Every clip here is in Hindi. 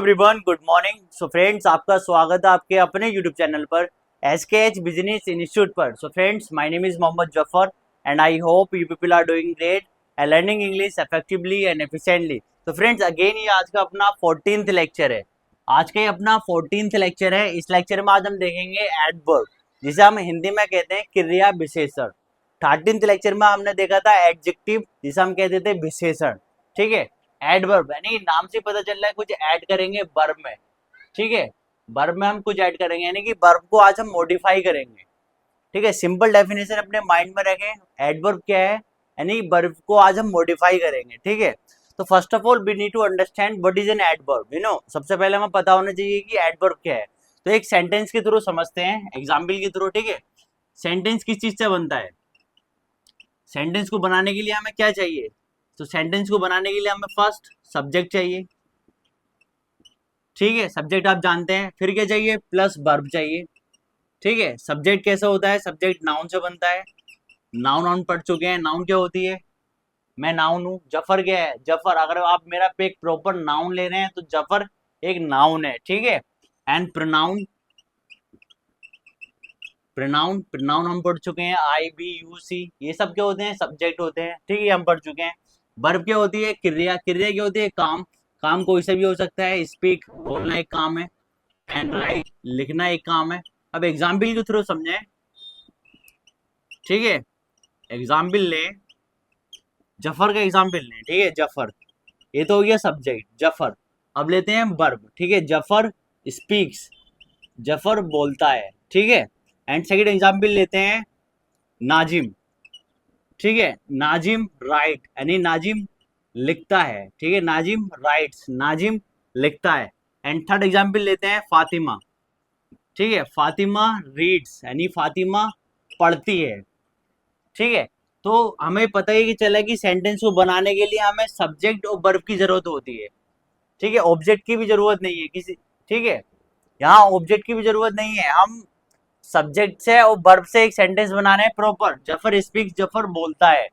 Everyone, good morning. So friends, आपका स्वागत है आपके अपने यूट्यूब चैनल पर SKH बिजनेस इंस्टीट्यूट पर। So friends, my name is Mohammad Zafar and I hope you people are doing great and learning English effectively and efficiently. तो फ्रेंड्स, अगेन ये आज का अपना 14th लेक्चर है। आज का ये अपना 14th लेक्चर है। इस लेक्चर में आज हम देखेंगे एडवर्ब, जिसे हम हिंदी में कहते हैं क्रिया विशेषण। 13th लेक्चर में हमने देखा था एडजेक्टिव, जिसे हम कहते थे विशेषण। ठीक है, एडवर्ब यानी नाम से पता चल रहा है कुछ ऐड करेंगे वर्ब में। ठीक है, वर्ब में हम कुछ ऐड करेंगे, यानी कि वर्ब को आज हम मॉडिफाई करेंगे। ठीक है, सिंपल डेफिनेशन अपने माइंड में रखें। एडवर्ब क्या है, यानी वर्ब को आज हम मॉडिफाई करेंगे। ठीक है, तो first of all we need to understand what is an adverb. सबसे पहले हमें पता होना चाहिए कि एडवर्ब क्या है। तो एक सेंटेंस के थ्रू समझते हैं, एग्जाम्पल के थ्रू। ठीक है, सेंटेंस किस चीज से बनता है? सेंटेंस को बनाने के लिए हमें क्या चाहिए? तो सेंटेंस को बनाने के लिए हमें फर्स्ट सब्जेक्ट चाहिए। ठीक है, सब्जेक्ट आप जानते हैं। फिर क्या चाहिए? प्लस वर्ब चाहिए। ठीक है, सब्जेक्ट कैसा होता है? सब्जेक्ट नाउन से बनता है। नाउन ऑन पढ़ चुके हैं। नाउन क्या होती है? मैं नाउन हूँ। जफर क्या है? जफर, अगर आप मेरा पे एक प्रॉपर नाउन ले रहे हैं तो जफर एक नाउन है। ठीक है, एंड प्रोनाउन, प्रोनाउन प्रोनाउन हम पढ़ चुके हैं। IBUC, ये सब क्या होते हैं? सब्जेक्ट होते हैं। ठीक है, हम पढ़ चुके हैं। वर्ब क्या होती है? क्रिया। क्रिया क्या होती है? काम। काम कोई सा भी हो सकता है। स्पीक, बोलना एक काम है। एंड राइट, लिखना एक काम है। अब एग्जाम्पल के थ्रू समझें। ठीक है, एग्जाम्पल लें, जफर का एग्जाम्पल लें। ठीक है, जफर, ये तो हो गया सब्जेक्ट जफर। अब लेते हैं वर्ब। ठीक है, जफर स्पीक्स, जफर बोलता है। ठीक है, एंड सेकंड एग्जाम्पल लेते हैं नाजिम। ठीक है, नाजिम राइट, यानी नाजिम लिखता है। ठीक है, नाजिम राइट्स, नाजिम लिखता है। एंड थर्ड एग्जाम्पल लेते हैं फातिमा। ठीक है, फातिमा रीड्स, यानी फातिमा पढ़ती है। ठीक है, तो हमें पता ही कि चला कि सेंटेंस को बनाने के लिए हमें सब्जेक्ट और वर्ब की जरूरत होती है। ठीक है, ऑब्जेक्ट की भी जरूरत नहीं है किसी। ठीक है, यहाँ ऑब्जेक्ट की भी जरूरत नहीं है। हम सब्जेक्ट से और वर्ब से एक सेंटेंस बना रहे हैं प्रॉपर। जफर स्पीक्स, जफर बोलता है।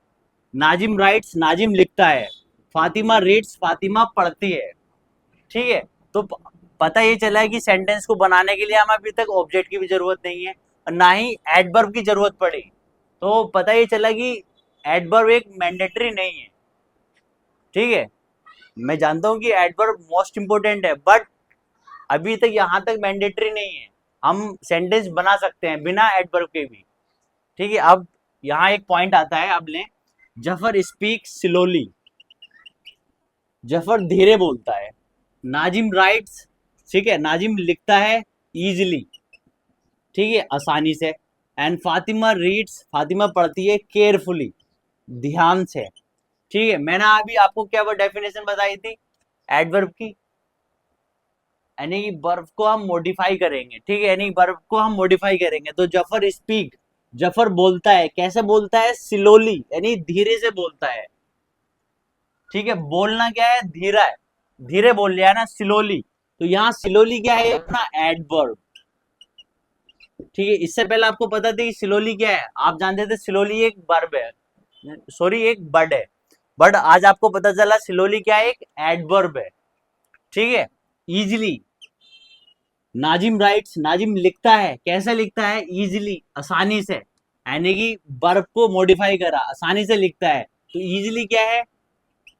नाजिम राइट्स, नाजिम लिखता है। फातिमा रीड्स, फातिमा पढ़ती है। ठीक है, तो पता ये चला है कि सेंटेंस को बनाने के लिए हमें अभी तक ऑब्जेक्ट की भी जरूरत नहीं है और ना ही एडवर्ब की जरूरत पड़ी। तो पता ये चला कि एडवर्ब एक मैंडेटरी नहीं है। ठीक है, मैं जानता हूं कि एडवर्ब मोस्ट इंपोर्टेंट है, बट अभी तक यहां तक मैंडेटरी नहीं है। हम सेंटेंस बना सकते हैं बिना एडवर्ब के भी। ठीक है, अब यहाँ एक पॉइंट आता है। अब लें, जफर स्पीक स्लोली, जफर धीरे बोलता है। नाजिम राइट्स, ठीक है, नाजिम लिखता है इजिली, ठीक है, आसानी से। एंड फातिमा रीड्स, फातिमा पढ़ती है केयरफुली, ध्यान से। ठीक है, मैंने अभी आपको क्या वो डेफिनेशन बताई थी एडवर्ब की, यानी कि वर्ब को हम मॉडिफाई करेंगे। ठीक है, यानी वर्ब को हम मॉडिफाई करेंगे। तो जफर स्पीक, जफर बोलता है। कैसे बोलता है? स्लोली, यानी धीरे से बोलता है। ठीक है, बोलना क्या है? धीरा है, धीरे बोल लिया है ना, स्लोली। तो यहाँ स्लोली क्या है? अपना एडवर्ब। ठीक है, इससे पहले आपको पता था कि स्लोली क्या है? आप जानते थे स्लोली एक वर्ब है, सॉरी एक वर्ड है। बट आज आपको पता चला स्लोली क्या है? एक एडवर्ब है। ठीक है, इजिली, नाजिम राइट्स, नाजिम लिखता है। कैसे लिखता है? इजिली, आसानी से, यानी कि वर्ब को मॉडिफाई करा, आसानी से लिखता है। तो इजिली क्या है?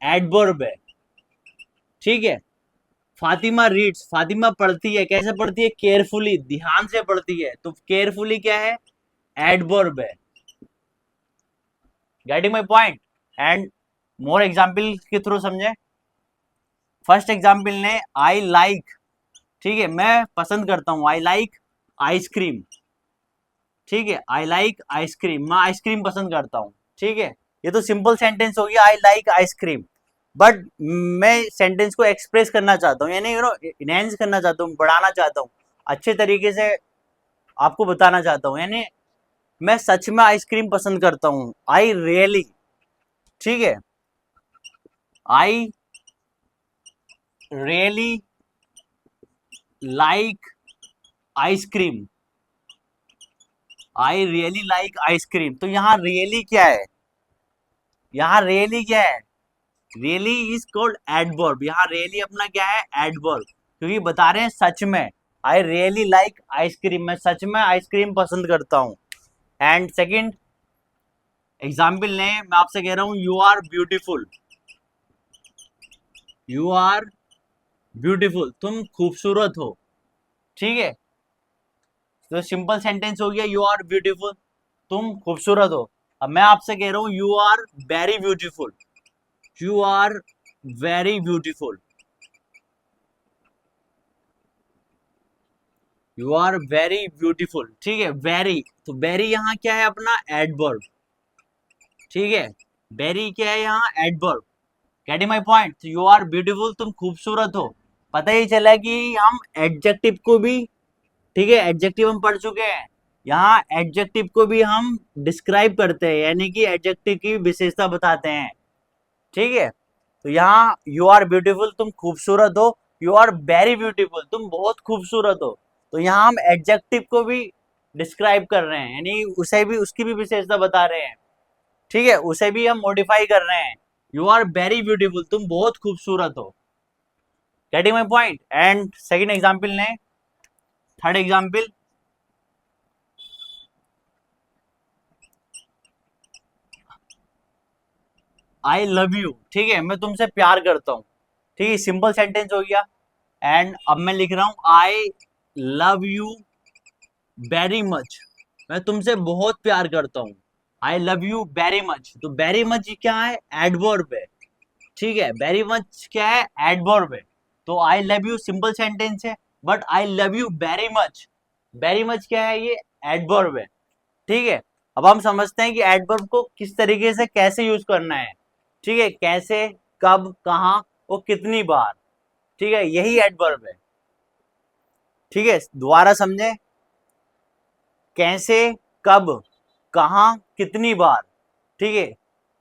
एडवर्ब है। ठीक है, फातिमा रीड्स, फातिमा पढ़ती है। कैसे पढ़ती है? केयरफुली, ध्यान से पढ़ती है। तो केयरफुली क्या है? एडवर्ब है। Getting my point? And more example के थ्रू समझे। फर्स्ट एग्जांपल ने आई लाइक, ठीक है, मैं पसंद करता हूं। I like ice cream. ठीक है, आई लाइक आइसक्रीम, मैं आइसक्रीम पसंद करता हूं। ठीक है, ये तो सिंपल सेंटेंस हो गया, आई लाइक आइसक्रीम। बट मैं सेंटेंस को एक्सप्रेस करना चाहता हूँ, यानी इनहेंस करना चाहता हूँ, बढ़ाना चाहता हूँ, अच्छे तरीके से आपको बताना चाहता हूँ। यानी मैं सच में आइसक्रीम पसंद करता हूँ। आई रियली, ठीक है, I really like ice cream, I really like ice cream. तो यहाँ रियली क्या है? यहाँ रियली क्या है? Really is called adverb. यहाँ रियली अपना क्या है? एडवर्ब। क्योंकि बता रहे हैं सच में, आई रियली लाइक आइसक्रीम, मैं सच में आइसक्रीम पसंद करता हूँ। एंड सेकंड एग्जाम्पल ने, मैं आपसे कह रहा हूँ you are beautiful, you are beautiful, तुम खूबसूरत हो, ठीक है। तो सिंपल सेंटेंस हो गया यू आर ब्यूटीफुल, तुम खूबसूरत हो। अब मैं आपसे कह रहा हूँ you are very beautiful, you are very beautiful, you are very beautiful, ठीक है। वेरी, तो वेरी यहाँ क्या है अपना एडवर्ब, ठीक है। वेरी क्या है यहाँ adverb, getting my point. You are beautiful, तुम खूबसूरत हो। पता ही चला कि हम एडजेक्टिव को भी, ठीक है, एडजेक्टिव हम पढ़ चुके हैं, यहाँ एडजेक्टिव को भी हम डिस्क्राइब करते हैं, यानी कि एडजेक्टिव की विशेषता बताते हैं, ठीक है। तो यहाँ यू आर ब्यूटीफुल, तुम खूबसूरत हो, यू आर वेरी ब्यूटीफुल, तुम बहुत खूबसूरत हो। तो यहाँ हम एडजेक्टिव को भी डिस्क्राइब कर रहे हैं, यानी उसे भी, उसकी भी विशेषता बता रहे हैं, ठीक है, उसे भी हम मॉडिफाई कर रहे हैं। यू आर वेरी ब्यूटीफुल, तुम बहुत खूबसूरत हो, getting my point. And second example ने, third example, I love you, ठीक है, मैं तुमसे प्यार करता हूँ, ठीक है, सिंपल सेंटेंस हो गया। एंड अब मैं लिख रहा हूं आई लव यू वेरी मच, मैं तुमसे बहुत प्यार करता हूं, आई लव यू वेरी मच। तो वेरी मच क्या है एडवर्ब है, ठीक है, वेरी मच क्या है एडवर्ब है। तो I love you simple sentence है, but I love you very much क्या है ये एडवर्ब है, ठीक है। अब हम समझते हैं कि एडवर्ब को किस तरीके से कैसे यूज करना है, ठीक है, कैसे, कब, कहाँ और कितनी बार, ठीक है, यही एडवर्ब है, ठीक है। दोबारा समझे, कैसे, कब, कहाँ, कितनी बार, ठीक है,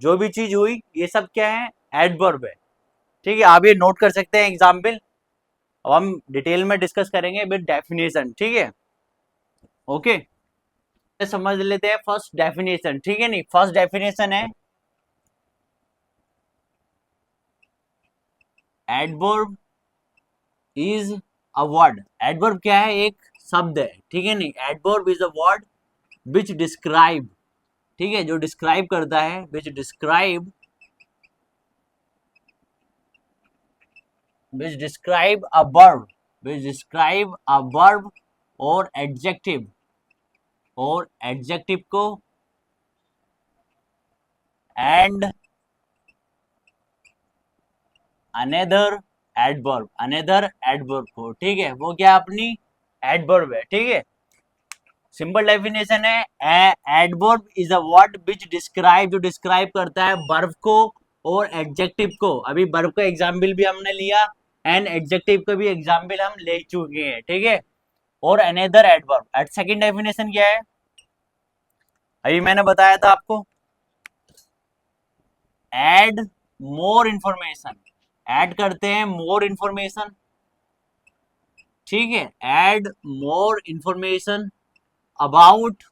जो भी चीज हुई ये सब क्या है एडवर्ब है, ठीक है। आप ये नोट कर सकते हैं एग्जाम्पल। अब हम डिटेल में डिस्कस करेंगे विद डेफिनेशन, ठीक है, ओके। समझ लेते हैं फर्स्ट डेफिनेशन, ठीक है। नहीं, फर्स्ट डेफिनेशन है adverb is a word, adverb क्या है एक शब्द है, ठीक है। नहीं, adverb is a word which describe, ठीक है, जो डिस्क्राइब करता है, विच describe, which describe a verb, which describe a verb और adjective, और adjective को and another adverb, another adverb को, ठीक है, वो क्या अपनी adverb है, ठीक है। सिंपल डेफिनेशन है adverb is a word which describe, जो डिस्क्राइब करता है वर्ब को और एडजेक्टिव को। अभी वर्ब का एग्जाम्पल भी हमने लिया एंड एडजेक्टिव का भी एग्जाम्पल हम ले चुके हैं, ठीक है। और another adverb, at second definition क्या है, अभी मैंने बताया था आपको, एड मोर इंफॉर्मेशन, ऐड करते हैं मोर इंफॉर्मेशन, ठीक है, एड मोर इंफॉर्मेशन अबाउट,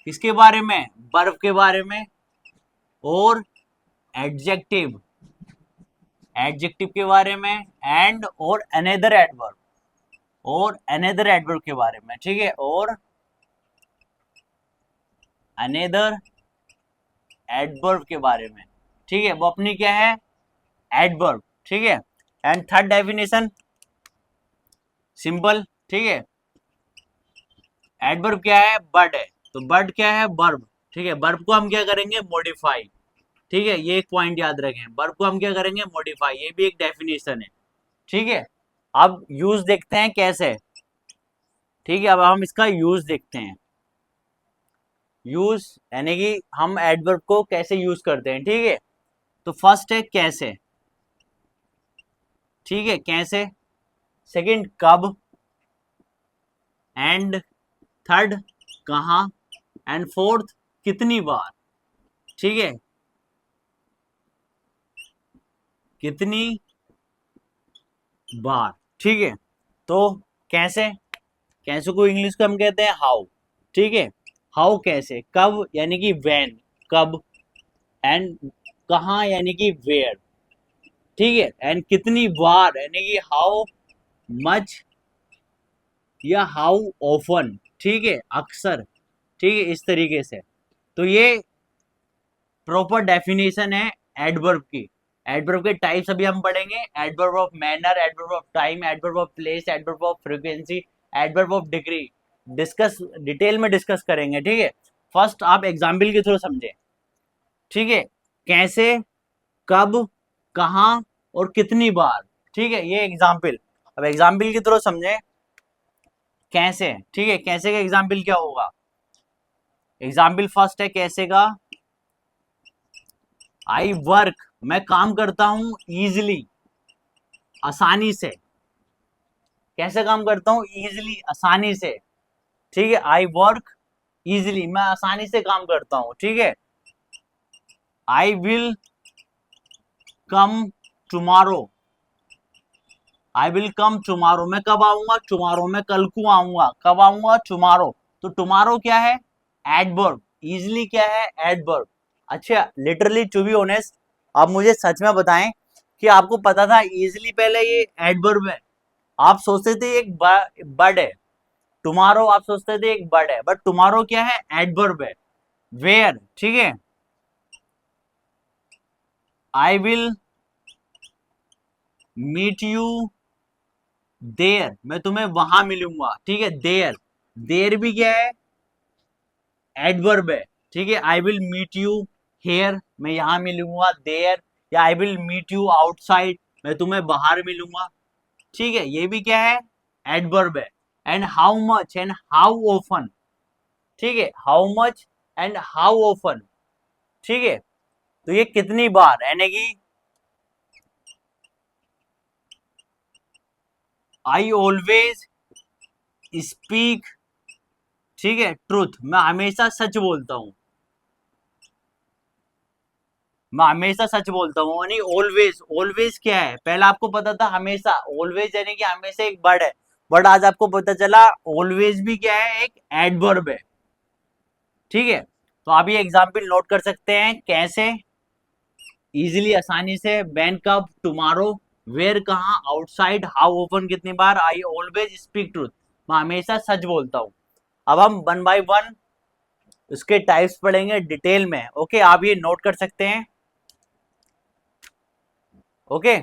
किसके बारे में, वर्ब के बारे में, और एडजेक्टिव, एडजेक्टिव के बारे में, एंड और अनदर एडवर्ब, और अनदर एडवर्ब के बारे में, ठीक है, और अनदर एडवर्ब के बारे में, ठीक है, वो अपनी क्या है एडवर्ब, ठीक है। एंड थर्ड डेफिनेशन सिंपल, ठीक है, एडवर्ब क्या है बर्ड है, तो बर्ड क्या है वर्ब, ठीक है, वर्ब को हम क्या करेंगे मॉडिफाई, ठीक है, ये एक पॉइंट याद रखें, वर्ब को हम क्या करेंगे मॉडिफाई, ये भी एक डेफिनेशन है, ठीक है। अब यूज देखते हैं कैसे, ठीक है, अब हम इसका यूज देखते हैं, यूज यानी कि हम एडवर्ब को कैसे यूज करते हैं, ठीक है। तो फर्स्ट है कैसे, ठीक है, कैसे, सेकंड कब, एंड थर्ड कहाँ, एंड फोर्थ कितनी बार, ठीक है, कितनी बार, ठीक है। तो कैसे, कैसे को इंग्लिश को हम कहते हैं हाउ, ठीक है, हाउ कैसे, कब यानी कि व्हेन, कब, एंड कहाँ यानी कि वेयर, ठीक है, एंड कितनी बार, यानी कि हाउ मच या हाउ ऑफन, ठीक है, अक्सर, ठीक है, इस तरीके से। तो ये प्रॉपर डेफिनेशन है एडवर्ब की। एडवर्ब के टाइप्स अभी हम पढ़ेंगे, adverb of manner, adverb of time, adverb of place, adverb of frequency, adverb of degree, discuss detail में डिस्कस करेंगे, ठीक है। फर्स्ट आप एग्जाम्पल के थ्रू समझे, ठीक है, कैसे, कब, कहाँ और कितनी बार, ठीक है, ये एग्जाम्पल। अब एग्जाम्पल के थ्रू समझे कैसे, ठीक है, कैसे का एग्जाम्पल क्या होगा। एग्जाम्पल फर्स्ट है कैसे का, आई वर्क, मैं काम करता हूं, इजिली, आसानी से। कैसे काम करता हूं, इजिली, आसानी से, ठीक है। आई वर्क इजिली, मैं आसानी से काम करता हूं, ठीक है। I will come tomorrow, I will come tomorrow, मैं कब आऊंगा, टुमारो, मैं कल को आऊंगा, कब आऊंगा, टुमारो। तो टुमारो क्या है, एडवर्ब, इजिली क्या है, एडवर्ब। अच्छा, लिटरली टू बी ऑनेस्ट, आप मुझे सच में बताएं कि आपको पता था इजिली पहले ये एडवर्ब है। आप सोचते थे एक बर्ड है, टुमारो आप सोचते थे एक बर्ड है, बट टुमारो क्या है, एडवर्ब है। वेयर, ठीक है, I will meet you there, मैं तुम्हें वहां मिलूंगा, ठीक है। देयर, देयर भी क्या है, एडवर्ब है, ठीक है। I will meet you here, मैं यहां मिलूंगा, देयर। या I will meet you outside, मैं तुम्हें बाहर मिलूंगा, ठीक है, ये भी क्या है, एडवर्ब है। And how much and how often, ठीक है, how much and how often, ठीक है। तो ये कितनी बार, यानी कि आई ऑलवेज स्पीक, ठीक है, ट्रूथ, मैं हमेशा सच बोलता हूं, मैं हमेशा सच बोलता हूँ, यानी ऑलवेज, ऑलवेज क्या है, पहला आपको पता था हमेशा, ऑलवेज यानी कि हमेशा एक वर्ड है, बट आज आपको पता चला ऑलवेज भी क्या है, एक एडवर्ब है, ठीक है। तो आप ये एग्जाम्पल नोट कर सकते हैं, कैसे, इजिली, आसानी से, बैन कब, टुमारो, वेयर कहाँ, आउटसाइड, हाउ ओपन कितनी बार, आई ऑलवेज स्पीक ट्रूथ, मैं हमेशा सच बोलता हूँ। अब हम वन बाय वन उसके टाइप्स पढ़ेंगे डिटेल में, ओके, आप ये नोट कर सकते हैं, ओके।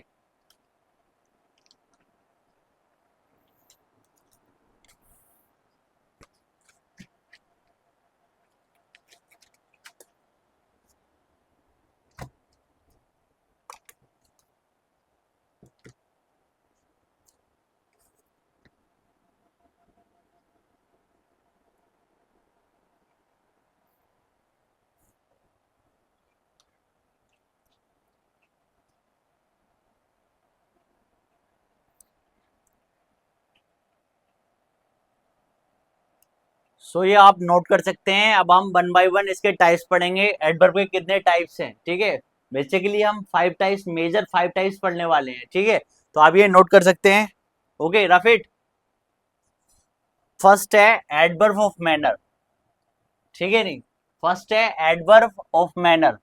सो ये आप नोट कर सकते हैं। अब हम वन बाय वन इसके टाइप्स पढ़ेंगे, एडवर्ब के कितने टाइप्स हैं, ठीक है। बेसिकली हम 5 टाइप्स, मेजर 5 टाइप्स पढ़ने वाले हैं, ठीक है। तो आप ये नोट कर सकते हैं, ओके, रफ इट। फर्स्ट है एडवर्ब ऑफ मैनर, ठीक है, नहीं, फर्स्ट है adverb of manner,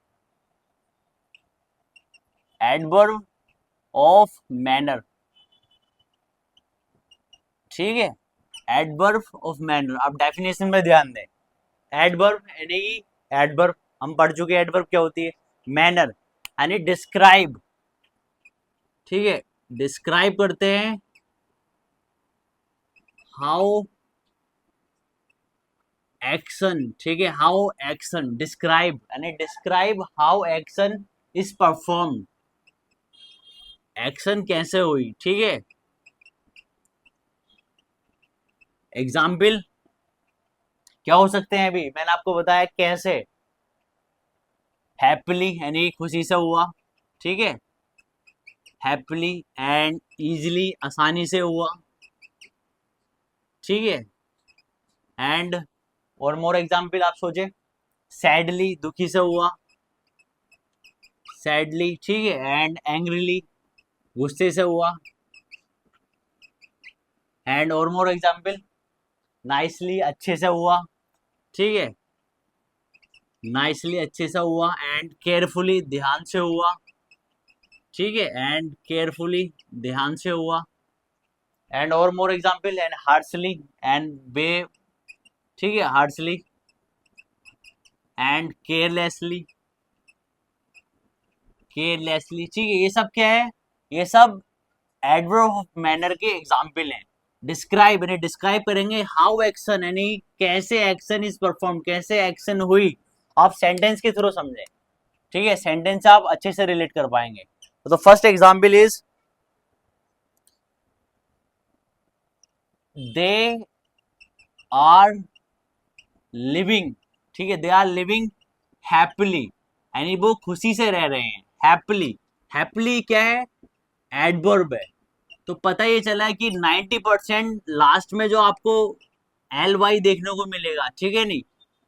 adverb of manner, ठीक है, एडवर्ब ऑफ मैनर। आप डेफिनेशन में ध्यान दें, एडवर्ब यानी कि, एडवर्ब हम पढ़ चुके हैं, एडवर्ब क्या होती है, मैनर यानी डिस्क्राइब, ठीक है, डिस्क्राइब करते हैं हाउ एक्शन, ठीक है, हाउ एक्शन, डिस्क्राइब यानी describe how action is perform, action कैसे हुई, ठीक है। एग्जाम्पल क्या हो सकते हैं, अभी मैंने आपको बताया कैसे, हैप्पीली यानी खुशी से हुआ, ठीक है, हैप्पीली, एंड इजिली, आसानी से हुआ, ठीक है। एंड और मोर एग्जाम्पल आप सोचे, सैडली, दुखी से हुआ, सैडली, ठीक है, एंड एंग्रीली, गुस्से से हुआ। एंड और मोर एग्जाम्पल, नाइसली, अच्छे से हुआ, ठीक है, नाइसली अच्छे से हुआ, एंड केयरफुली, ध्यान से हुआ, ठीक है, एंड केयरफुली, ध्यान से हुआ, एंड और मोर एग्जाम्पल, एंड हार्सली, एंड बे, ठीक है, हार्सली, एंड केयरलेसली, केयरलेसली, ठीक है, ये सब क्या है, ये सब एडवर्ब ऑफ मैनर के एग्जाम्पल हैं। डिस्क्राइब, यानी डिस्क्राइब करेंगे हाउ एक्शन, यानी कैसे एक्शन इज परफॉर्म, कैसे एक्शन हुई, आप सेंटेंस के थ्रू समझे, ठीक है, सेंटेंस आप अच्छे से रिलेट कर पाएंगे। तो first example is they are living, ठीक है, दे आर लिविंग हैप्पीली, यानी वो खुशी से रह रहे हैं, हैप्पीली, हैप्पीली क्या है, एडवर्ब है। तो पता ये चला है कि 90% लास्ट में जो आपको एल वाई देखने को मिलेगा, ठीक है, नहीं,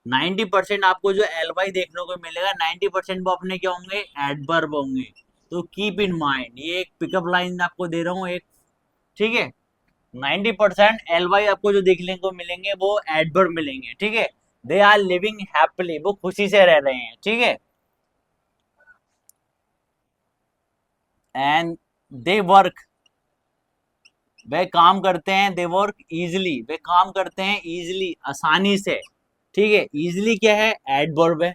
90% आपको जो एल वाई देखने को मिलेगा, 90% वो अपने क्या होंगे, एडवर्ब होंगे। तो कीप इन माइंड, ये एक पिकअप लाइन आपको दे रहा हूँ एक, ठीक है, 90% एल वाई आपको जो देखने को मिलेंगे वो एडवर्ब मिलेंगे, ठीक है। दे आर लिविंग हैप्पीली, वो खुशी से रह रहे हैं, ठीक है, एंड दे वर्क, वे काम करते हैं, दे वर्क इजिली, वे काम करते हैं इजिली, आसानी से, ठीक है, इजिली क्या है, एडवर्ब है,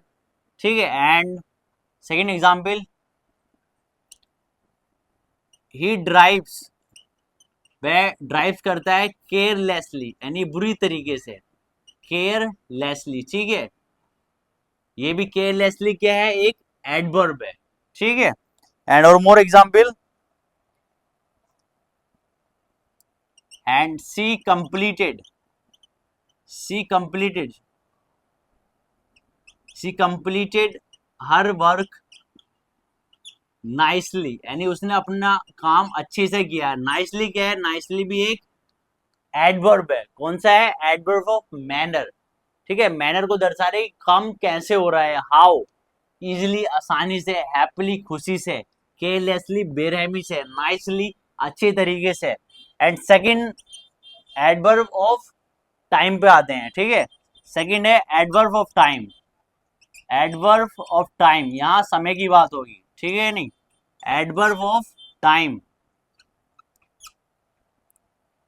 ठीक है, and second example, he drives, वह ड्राइव करता है केयरलेसली, यानी बुरी तरीके से, केयरलेसली, ठीक है, ये भी केयरलेसली क्या है, एक एडवर्ब है, ठीक है, एंड और more example, and she completed, she completed, she completed her work nicely, यानी उसने अपना काम अच्छे से किया। नाइसली क्या है, नाइसली भी एक एडवर्ब है, कौन सा है, एडवर्ब ऑफ मैनर, ठीक है, मैनर को दर्शा रही काम कैसे हो रहा है, हाउ, इजिली आसानी से, हैप्पीली खुशी से, केयरलेसली बेरहमी से, नाइसली अच्छे तरीके से, and second adverb of time पे आते हैं, ठीक है, सेकंड है adverb of time, adverb of time, यहां समय की बात होगी, ठीक है, नहीं, एडवर्ब ऑफ टाइम,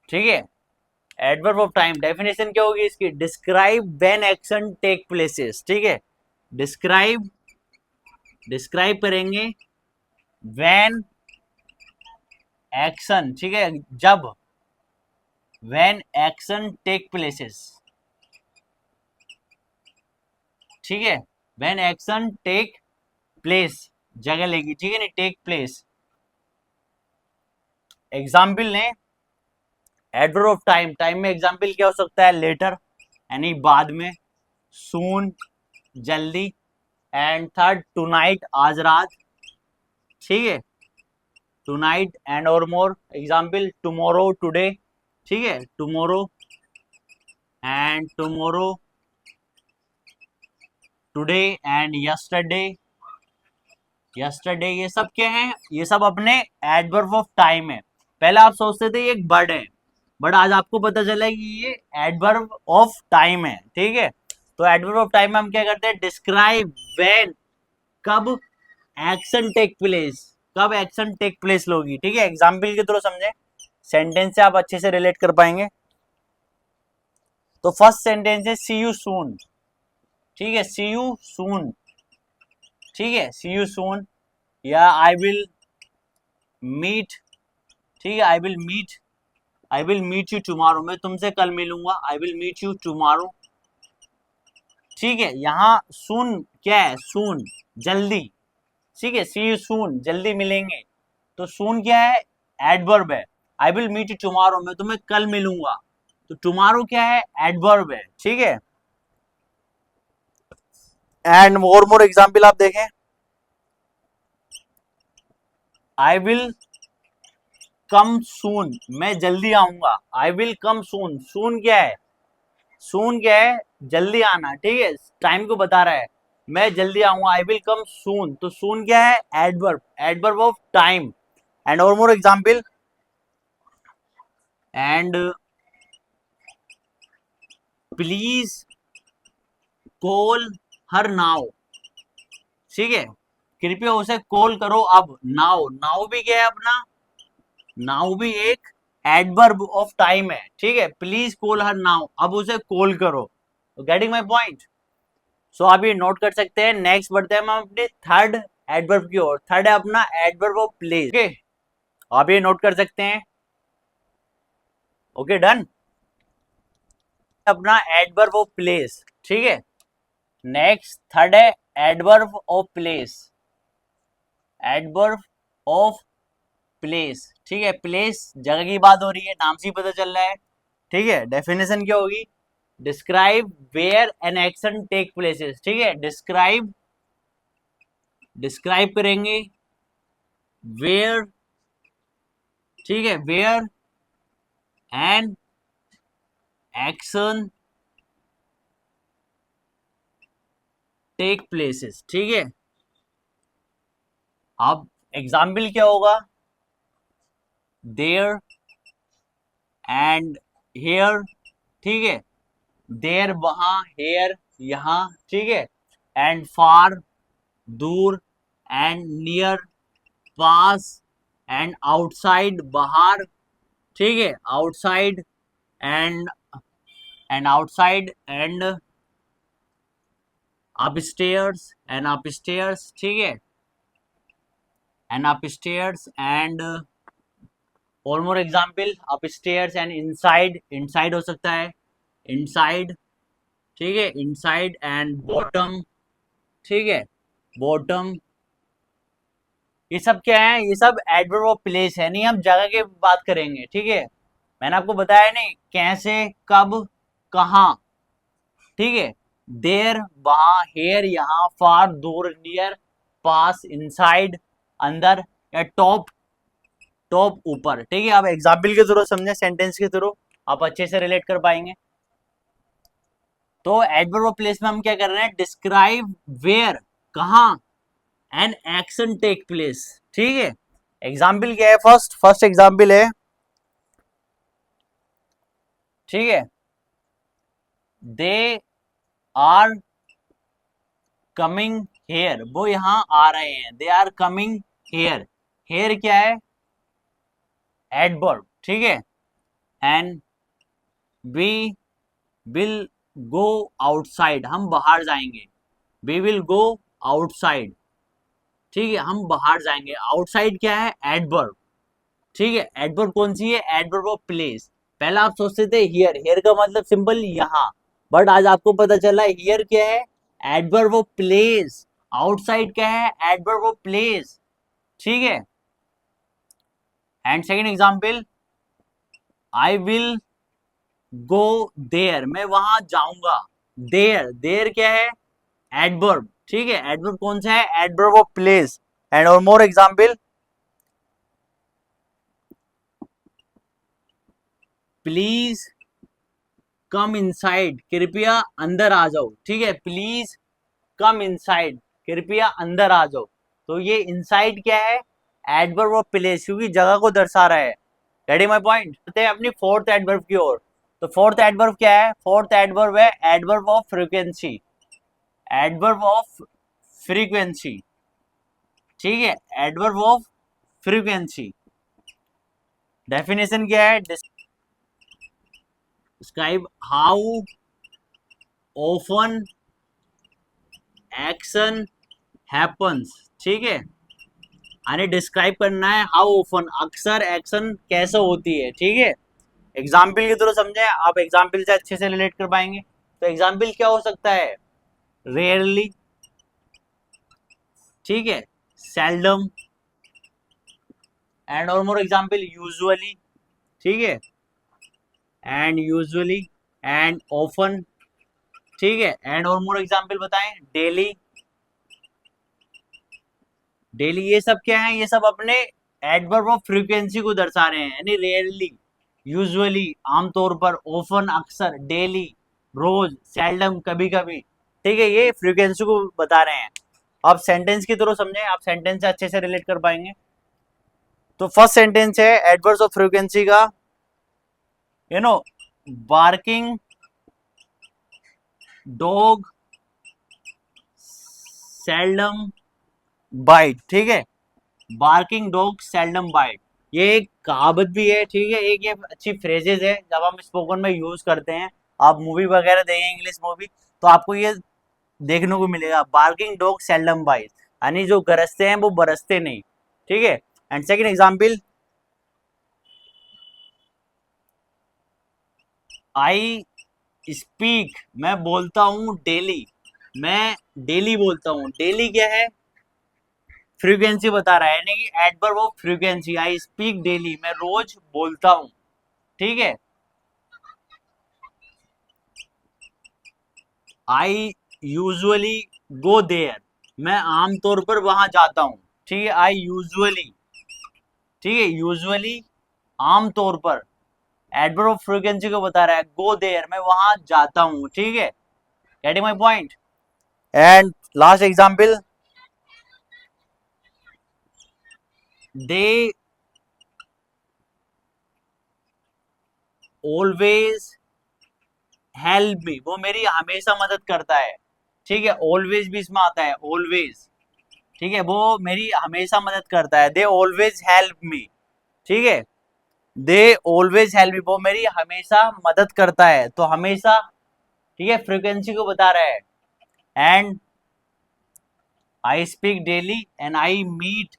ठीक है, एडवर्ब ऑफ टाइम डेफिनेशन क्या होगी इसकी, describe when action take places, ठीक है, डिस्क्राइब, डिस्क्राइब करेंगे व्हेन एक्शन, ठीक है, जब, व्हेन एक्शन टेक प्लेसेस, ठीक है, व्हेन एक्शन टेक प्लेस, जगह लेगी, ठीक है, नहीं, टेक प्लेस, एग्जाम्पल ने एडवर्ब ऑफ टाइम, टाइम में एग्जाम्पल क्या हो सकता है, लेटर, यानी बाद में, सून जल्दी, एंड थर्ड टुनाइट आज रात, ठीक है, टुनाइट, एंड और मोर एग्जाम्पल टुमारो टुडे, ठीक है, tomorrow, and tomorrow, today, and yesterday, yesterday, ये सब क्या है, ये सब अपने एडवर्ब ऑफ टाइम है। पहले आप सोचते थे ये एक वर्ड है, बट आज आपको पता चला कि ये एडवर्ब ऑफ टाइम है, ठीक है। तो एडवर्ब ऑफ टाइम में हम क्या करते हैं, डिस्क्राइब व्हेन, कब एक्शन टेक प्लेस, कब एक्शन टेक प्लेस होगी, ठीक है, एग्जाम्पल के थ्रू समझे, सेंटेंस से आप अच्छे से रिलेट कर पाएंगे। तो फर्स्ट सेंटेंस है सी यू सून, ठीक है, सी यू सून, ठीक है, सी यू सून, या आई विल मीट, ठीक है, I will meet you tomorrow, मैं तुमसे कल मिलूंगा, I will meet you tomorrow, ठीक है, यहाँ सून क्या है, सून जल्दी, ठीक है, सी यू सून जल्दी मिलेंगे, तो सून क्या है, एडवर्ब है, I will meet you tomorrow, मैं तुम्हें कल मिलूंगा, तो टुमारो क्या है, एडवर्ब है, ठीक है, एंड मोर एग्जाम्पल आप देखें, आई विल कम सून, मैं जल्दी आऊंगा, आई विल कम सून, सून क्या है, सून क्या है, जल्दी आना, ठीक है, टाइम को बता रहा है, मैं जल्दी आऊंगा, आई विल कम सून, तो सून क्या है, adverb, adverb of time, and और more example, and please call her now, ठीक है, कृपया उसे कॉल करो अब। नाउ, नाउ भी क्या है अपना, नाउ भी एक एडवर्ब ऑफ टाइम है, ठीक है। प्लीज कॉल हर नाउ, अब उसे कॉल करो। Getting my point? सो आप ये नोट कर सकते हैं। नेक्स्ट बढ़ते हैं हम अपने थर्ड एडवर्ब की ओर। थर्ड है अपना एडवर्ब ऑफ प्लेस। ओके, आप ये नोट कर सकते हैं। Okay, done. अपना एडवर्ब ऑफ प्लेस, ठीक है। नेक्स्ट थर्ड है adverb of place. Adverb of place, ठीक है। प्लेस जगह की बात हो रही है, नाम से ही पता चल रहा है, ठीक है। डेफिनेशन क्या होगी? Describe where an action take places, ठीक है। डिस्क्राइब, डिस्क्राइब करेंगे वेयर, ठीक है, where an action take places, ठीक है। अब एग्जाम्पल क्या होगा? देयर एंड हेयर, ठीक है। देयर वहां, हेयर यहां, ठीक है। एंड फार दूर, and near pass, and outside बाहर, ठीक है। Outside and outside and upstairs and upstairs, ठीक है। एंड अपस्टेयर्स एंड और more example, upstairs and inside, inside हो सकता है, इनसाइड, ठीक है। इनसाइड एंड बॉटम, ठीक है, बॉटम। ये सब क्या है? ये सब एडवर्ब ऑफ प्लेस है, नहीं हम जगह की बात करेंगे, ठीक है। मैंने आपको बताया नहीं कैसे, कब, कहाँ, ठीक है। देर वहां, हेयर यहाँ, फार दूर, नियर, पास, इनसाइड अंदर, या टॉप, टॉप ऊपर, ठीक है। आप एग्जाम्पल के थ्रू समझे, सेंटेंस के थ्रू आप अच्छे से रिलेट कर पाएंगे। तो एडवर्ब ऑफ प्लेस में हम क्या कर रहे हैं? डिस्क्राइब वेयर, कहाँ एन एक्शन टेक प्लेस, ठीक है। एग्जाम्पल क्या है? फर्स्ट फर्स्ट एग्जाम्पल है, ठीक है। दे आर कमिंग हेयर, वो यहां आ रहे हैं। They are coming here, here क्या है? एडवर्ब, ठीक है। And we will go outside, हम बाहर जाएंगे। वी विल गो आउटसाइड, ठीक है, हम बाहर जाएंगे। आउटसाइड क्या है? एडवर्ब, ठीक है। एडवर्ब कौन सी है? Adverb of place. पहले आप सोचते थे हियर, हियर का मतलब सिंपल यहाँ, बट आज आपको पता चला हियर क्या है? Adverb of place. आउटसाइड क्या है? एडवर्ब ऑफ प्लेस, ठीक है। And second example, I will go there, मैं वहां जाऊंगा। देयर, देयर क्या है? एडवर्ब, ठीक है। एडवर्ब कौन सा है? Adverb of place. एंड और more example, please come inside, कृपया अंदर आ जाओ, ठीक है। प्लीज कम इनसाइड, कृपया अंदर आ जाओ। तो ये इनसाइड क्या है? एडवर्ब ऑफ प्लेस, क्योंकि जगह को दर्शा रहा है। Ready my point? हैं अपनी फोर्थ एडवर्ब की ओर। तो फोर्थ एडवर्ब क्या है? फोर्थ एडवर्ब है adverb of frequency. Adverb of frequency, ठीक है। एडवर्ब ऑफ फ्रीक्वेंसी, डेफिनेशन क्या है? Describe how often action happens, ठीक है। यानी डिस्क्राइब करना है हाउ ऑफन, अक्सर एक्शन कैसे होती है, ठीक है। एग्जाम्पल की तरह समझे, आप एग्जाम्पल से अच्छे से रिलेट कर पाएंगे। तो एग्जाम्पल क्या हो सकता है? रेयरली, ठीक है, सेल्डम, एंड और मोर एग्जाम्पल यूजुअली, ठीक है, एंड यूजुअली, एंड ऑफन, ठीक है। एंड और मोर एग्जाम्पल बताएं, डेली, डेली। ये सब क्या है? ये सब अपने एडवर्ब ऑफ फ्रीक्वेंसी को दर्शा रहे हैं, यानी रेयरली, यूजुअली आमतौर पर, ऑफन अक्सर, डेली रोज, सेल्डम कभी कभी, ठीक है। ये फ्रीक्वेंसी को बता रहे हैं। आप सेंटेंस की तरह समझें, आप सेंटेंस से अच्छे से रिलेट कर पाएंगे। तो फर्स्ट सेंटेंस है एडवर्ब्स ऑफ फ्रीक्वेंसी का, बार्किंग डॉग, सेल्डम, बाइट, ठीक है। बार्किंग डॉग सेल्डम बाइट, ये एक कहावत भी है, ठीक है। एक ये अच्छी फ्रेजेस है जब हम स्पोकन में यूज करते हैं। आप मूवी वगैरह देखें, इंग्लिश मूवी, तो आपको ये देखने को मिलेगा, बार्किंग डॉग सेल्डम बाइट, यानी जो गरजते हैं वो बरसते नहीं, ठीक है। And second example, I speak, मैं बोलता हूँ डेली, मैं डेली बोलता हूँ। डेली क्या है, फ्रीक्वेंसी बता रहा है, यानी कि adverb of frequency. I speak daily, मैं रोज बोलता हूँ, ठीक है। आई यूजुअली गो देयर, मैं आमतौर पर वहां जाता हूँ, ठीक है। आई यूजुअली, ठीक है, यूजुअली आमतौर पर, एडवर्ब ऑफ फ्रीक्वेंसी को बता रहा है। गो देयर, मैं वहां जाता हूँ, ठीक है। Getting my point. And last example, they always help me, वो मेरी हमेशा मदद करता है, ठीक है। ऑलवेज भी इसमें आता है, ऑलवेज, ठीक है, वो मेरी हमेशा मदद करता है। दे ऑलवेज हेल्प मी, ठीक है। दे ऑलवेज हेल्प मी, वो मेरी हमेशा मदद करता है, तो हमेशा, ठीक है, फ्रीक्वेंसी को बता रहा है। And I speak daily and I meet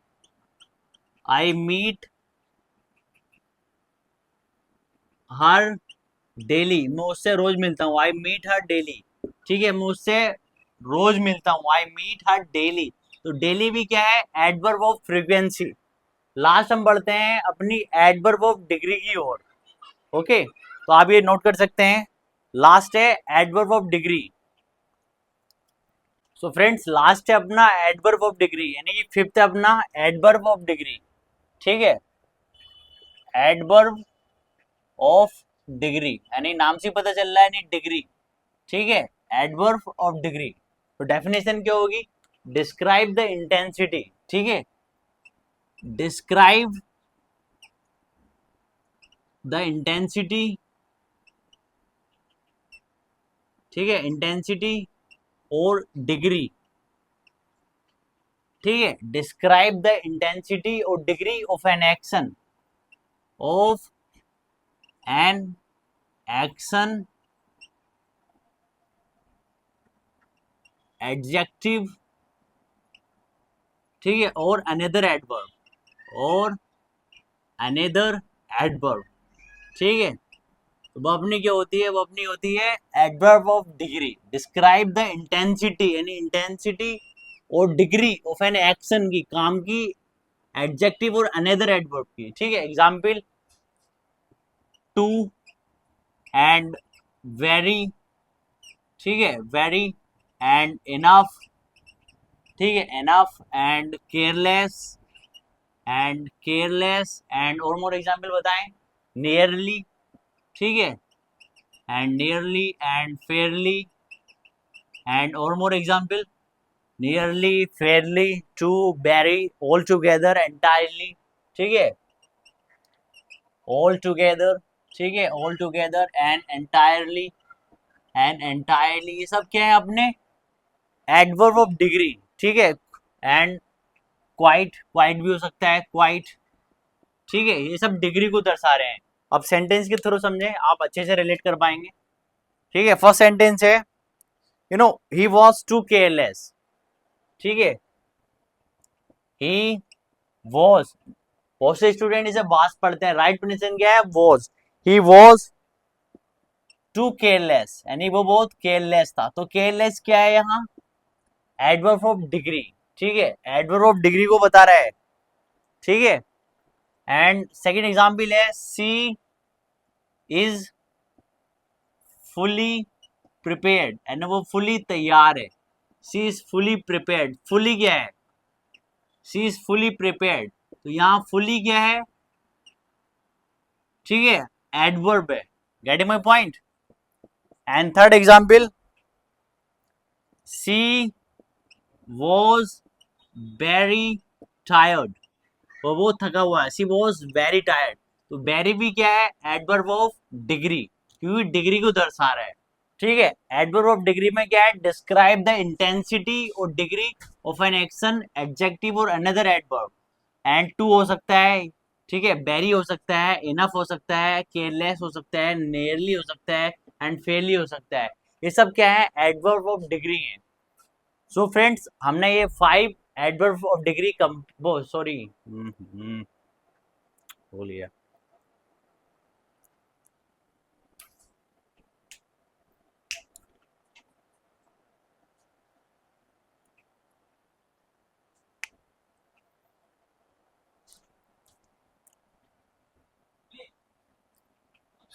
her daily, मैं उससे रोज मिलता हूँ। आई मीट हर डेली, ठीक है, मैं उससे रोज मिलता हूँ। आई मीट हर डेली, तो डेली भी क्या है, एडवर्ब ऑफ फ्रीक्वेंसी। लास्ट हम बढ़ते हैं अपनी एडवर्ब ऑफ डिग्री की ओर, ओके। तो आप ये नोट कर सकते हैं, लास्ट है adverb of degree. So friends, last है अपना एडवर्ब ऑफ डिग्री, यानी कि फिफ्थ है अपना एडवर्ब ऑफ डिग्री, ठीक है। एडवर्ब ऑफ डिग्री, यानी नाम से पता चल रहा है, यानी डिग्री, ठीक है। एडवर्ब ऑफ डिग्री, तो डेफिनेशन क्या होगी, डिस्क्राइब द इंटेंसिटी, ठीक है। डिस्क्राइब द इंटेंसिटी, ठीक है, इंटेंसिटी और डिग्री, ठीक है। डिस्क्राइब द इंटेंसिटी और degree of an action, of an action, adjective, ठीक है, और अनदर एडवर्ब, और अनदर एडवर्ब, ठीक है। तो वो अपनी क्या होती है, वो अपनी होती है adverb of degree. Describe the intensity, यानी इंटेंसिटी और डिग्री ऑफ एन एक्शन की, काम की, एडजेक्टिव और अनदर एडवर्ब की, ठीक है। एग्जाम्पल, टू एंड वेरी, ठीक है, वेरी एंड इनफ, ठीक है, इनफ एंड केयरलेस, एंड और मोर एग्जाम्पल बताएं, नियरली, ठीक है, and nearly and fairly, and और more example, nearly, fairly, too, very, altogether, entirely, ठीक है, ऑल टुगेदर, ठीक है, ऑल टुगेदर, एंड एंटायरली, ये सब क्या है अपने एडवर्ब ऑफ डिग्री, ठीक है। एंड क्वाइट, क्वाइट भी हो सकता है, क्वाइट, ठीक है, ये सब डिग्री को दर्शा रहे हैं। अब सेंटेंस के थ्रू समझे, आप अच्छे से रिलेट कर पाएंगे, ठीक है। फर्स्ट सेंटेंस है, you know he was too careless, ठीक है। ही वॉज, बहुत से स्टूडेंट इसे वाज पढ़ते हैं, राइट प्रोनाउंसिएशन क्या है, was. He was too careless, यानी वो बहुत केयरलेस था, तो केयरलेस क्या है यहाँ, एडवर्ब ऑफ डिग्री, ठीक है, एडवर्ब ऑफ डिग्री को बता रहा है, ठीक है। एंड सेकेंड एग्जाम्पल है, सी इज फुली प्रिपेयर्ड, यानी वो फुली तैयार है। सी इज फुली प्रिपेयर्ड, फुली क्या है, सी इज फुली प्रिपेयर्ड, तो यहाँ फुली क्या है, ठीक है, एडवर्ब है। Getting my point. And third example, she was very tired, वो थका हुआ है, सी वॉज वेरी टायर्ड, तो वेरी भी क्या है, एडवर्ब ऑफ डिग्री, क्योंकि डिग्री को दर्शा रहा है, ठीक है। एडवर्ब ऑफ डिग्री में क्या है, डिस्क्राइब द इंटेंसिटी और degree of an action, adjective और अनदर एडवर्ब। एंड टू हो सकता है, ठीक है, वेरी हो सकता है, इनफ हो सकता है, केयरलेस हो सकता है, नियरली हो सकता है, एंड फेयरली हो सकता है। ये सब क्या है, एडवर्ब ऑफ डिग्री है। सो फ्रेंड्स, हमने ये 5 एडवर्ब ऑफ डिग्री कम वो सॉरी हो लिया।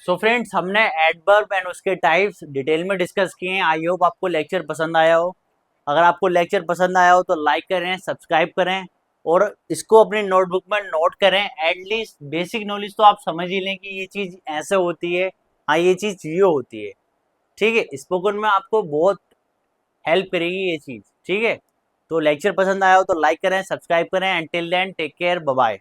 सो फ्रेंड्स, हमने एडवर्ब एंड उसके टाइप्स डिटेल में डिस्कस किए हैं। आई होप आपको लेक्चर पसंद आया हो। अगर आपको लेक्चर पसंद आया हो तो लाइक करें, सब्सक्राइब करें और इसको अपनी नोटबुक में नोट करें। एटलीस्ट बेसिक नॉलेज तो आप समझ ही लें कि ये चीज़ ऐसे होती है, हाँ ये चीज़ ये होती है। ठीक है, स्पोकन में आपको बहुत हेल्प करेगी ये चीज़। ठीक है, तो लेक्चर पसंद आया हो तो लाइक करें, सब्सक्राइब करें। Until then take care, bye bye.